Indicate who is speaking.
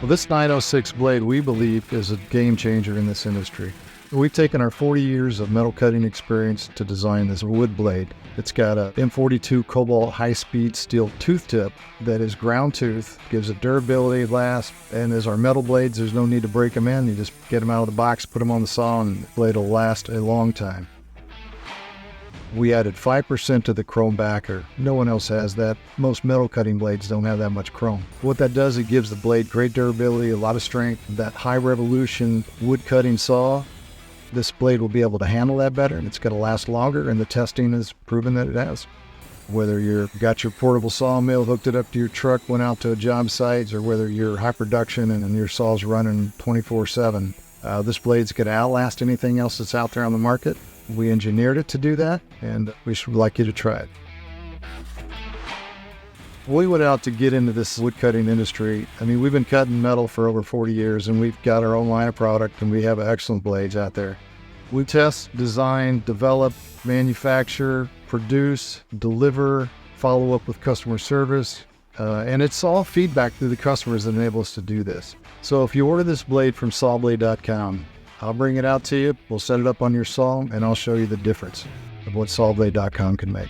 Speaker 1: Well, this 906 blade, we believe, is a game changer in this industry. We've taken our 40 years of metal cutting experience to design this wood blade. It's got a M42 Cobalt High-Speed steel tooth tip that is ground tooth, gives it durability, last, and as our metal blades, there's no need to break them in. You just get them out of the box, put them on the saw, and the blade will last a long time. We added 5% to the chrome backer. No one else has that. Most metal cutting blades don't have that much chrome. What that does, it gives the blade great durability, a lot of strength. That high revolution wood cutting saw, this blade will be able to handle that better, and it's going to last longer, and the testing has proven that it has. Whether you've got your portable sawmill, hooked it up to your truck, went out to a job site, or whether you're high production and your saw's running 24/7, this blade's going to outlast anything else that's out there on the market. We engineered it to do that, and we should like you to try it. We went out to get into this wood cutting industry. I mean, we've been cutting metal for over 40 years, and we've got our own line of product, and we have excellent blades out there. We test, design, develop, manufacture, produce, deliver, follow up with customer service, and it's all feedback through the customers that enable us to do this. So if you order this blade from Sawblade.com, I'll bring it out to you, we'll set it up on your saw, and I'll show you the difference of what Sawblade.com can make.